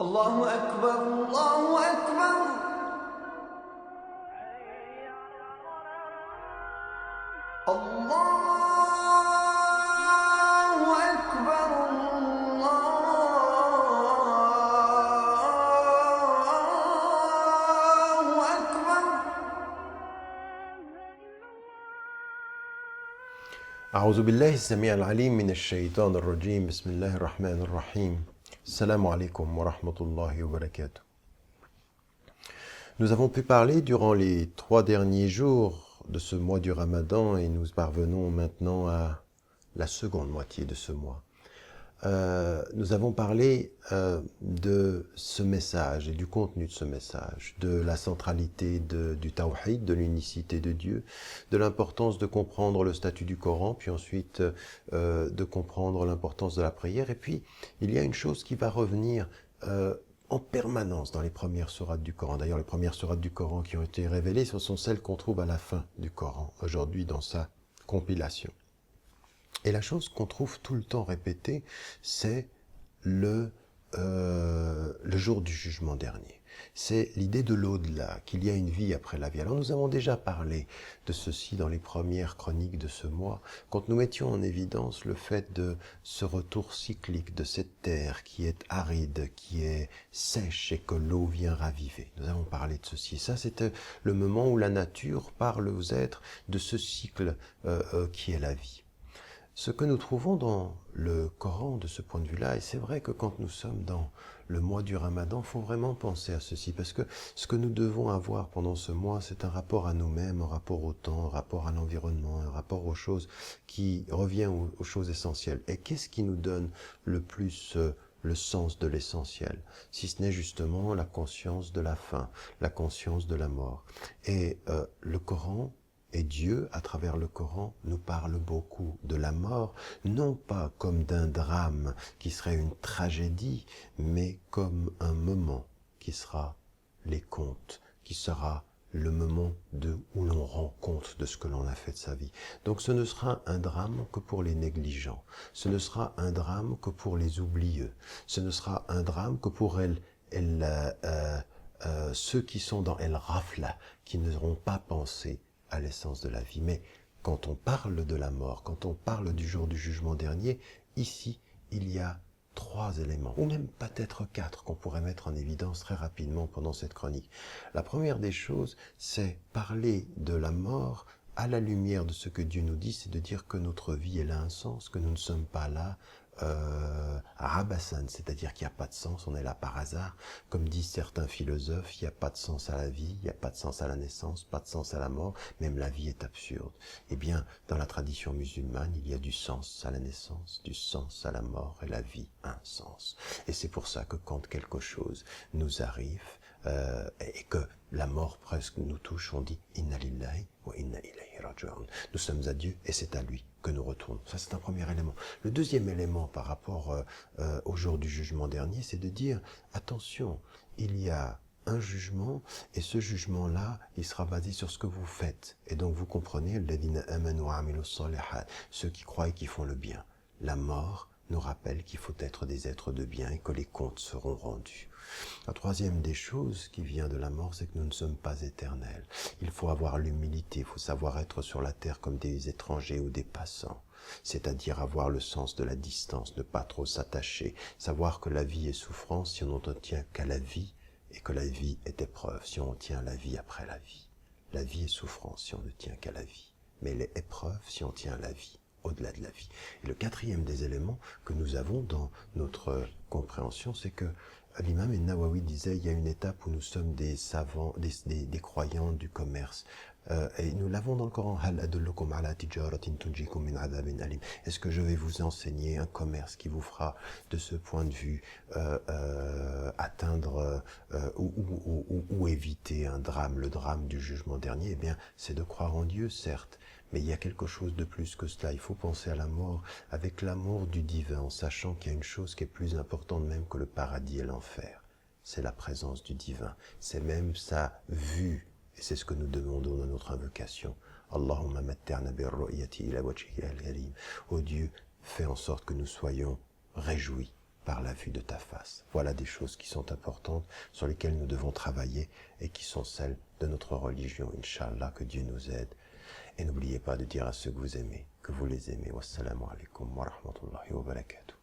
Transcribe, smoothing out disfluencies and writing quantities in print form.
الله أكبر الله أكبر الله أكبر الله أكبر. أعوذ بالله السميع العليم من الشيطان الرجيم. بسم الله الرحمن الرحيم. Assalamu alaikum wa rahmatullahi wa barakatuh. Nous avons pu parler durant les 3 derniers jours de ce mois du Ramadan et nous parvenons maintenant à la seconde moitié de ce mois. Nous avons parlé de ce message et du contenu de ce message, de la centralité du tawhid, de l'unicité de Dieu, de l'importance de comprendre le statut du Coran, puis ensuite de comprendre l'importance de la prière. Et puis, il y a une chose qui va revenir en permanence dans les premières sourates du Coran. D'ailleurs, les premières sourates du Coran qui ont été révélées, ce sont celles qu'on trouve à la fin du Coran, aujourd'hui dans sa compilation. Et la chose qu'on trouve tout le temps répétée, c'est le jour du jugement dernier. C'est l'idée de l'au-delà, qu'il y a une vie après la vie. Alors nous avons déjà parlé de ceci dans les premières chroniques de ce mois, quand nous mettions en évidence le fait de ce retour cyclique de cette terre qui est aride, qui est sèche et que l'eau vient raviver. Nous avons parlé de ceci. Ça, c'était le moment où la nature parle aux êtres de ce cycle qui est la vie. Ce que nous trouvons dans le Coran de ce point de vue-là, et c'est vrai que quand nous sommes dans le mois du Ramadan, il faut vraiment penser à ceci, parce que ce que nous devons avoir pendant ce mois, c'est un rapport à nous-mêmes, un rapport au temps, un rapport à l'environnement, un rapport aux choses qui revient aux choses essentielles. Et qu'est-ce qui nous donne le plus le sens de l'essentiel, si ce n'est justement la conscience de la fin, la conscience de la mort. Et le Coran, et Dieu, à travers le Coran, nous parle beaucoup de la mort, non pas comme d'un drame qui serait une tragédie, mais comme un moment qui sera les comptes, qui sera le moment où l'on rend compte de ce que l'on a fait de sa vie. Donc ce ne sera un drame que pour les négligents, ce ne sera un drame que pour les oublieux, ce ne sera un drame que pour ceux qui sont dans El Rafla, qui n'auront pas pensé à l'essence de la vie. Mais quand on parle de la mort, quand on parle du jour du jugement dernier, ici, il y a 3 éléments, ou même peut-être 4 qu'on pourrait mettre en évidence très rapidement pendant cette chronique. La première des choses, c'est parler de la mort à la lumière de ce que Dieu nous dit, c'est de dire que notre vie, elle a un sens, que nous ne sommes pas là à Abassan, c'est-à-dire qu'il n'y a pas de sens, on est là par hasard. Comme disent certains philosophes, il n'y a pas de sens à la vie, il n'y a pas de sens à la naissance, pas de sens à la mort, même la vie est absurde. Eh bien, dans la tradition musulmane, il y a du sens à la naissance, du sens à la mort, et la vie a un sens. Et c'est pour ça que quand quelque chose nous arrive, et que la mort presque nous touche, on dit « Inna lillahi wa inna ilayhi raji'un ». Nous sommes à Dieu et c'est à lui que nous retournons. Ça, c'est un premier élément. Le deuxième élément par rapport au jour du jugement dernier, c'est de dire « Attention, il y a un jugement et ce jugement-là, il sera basé sur ce que vous faites. » Et donc vous comprenez « Ceux qui croient et qui font le bien. » La mort nous rappelle qu'il faut être des êtres de bien et que les comptes seront rendus. La troisième des choses qui vient de la mort, c'est que nous ne sommes pas éternels. Il faut avoir l'humilité, il faut savoir être sur la terre comme des étrangers ou des passants. C'est-à-dire avoir le sens de la distance, ne pas trop s'attacher, savoir que la vie est souffrance si on n'en tient qu'à la vie et que la vie est épreuve si on tient la vie après la vie. La vie est souffrance si on ne tient qu'à la vie, mais elle est épreuve si on tient à la vie, au-delà de la vie. Et le quatrième des éléments que nous avons dans notre compréhension, c'est que l'imam Nawawi disait, il y a une étape où nous sommes des savants, des croyants du commerce. Et nous l'avons dans le Coran. Est-ce que je vais vous enseigner un commerce qui vous fera, de ce point de vue, atteindre ou éviter un drame, le drame du jugement dernier? Eh bien, c'est de croire en Dieu, certes, mais il y a quelque chose de plus que cela. Il faut penser à la mort avec l'amour du divin, en sachant qu'il y a une chose qui est plus importante même que le paradis et l'enfer. C'est la présence du divin. C'est même sa vue. Et c'est ce que nous demandons dans notre invocation. Allahumma matterna birru'yati ila wajhika al-karim. Ô Dieu, fais en sorte que nous soyons réjouis par la vue de ta face. Voilà des choses qui sont importantes, sur lesquelles nous devons travailler et qui sont celles de notre religion. Inch'Allah, que Dieu nous aide. Et n'oubliez pas de dire à ceux que vous aimez, que vous les aimez. Wassalamu alaikum wa rahmatullahi wa barakatuh.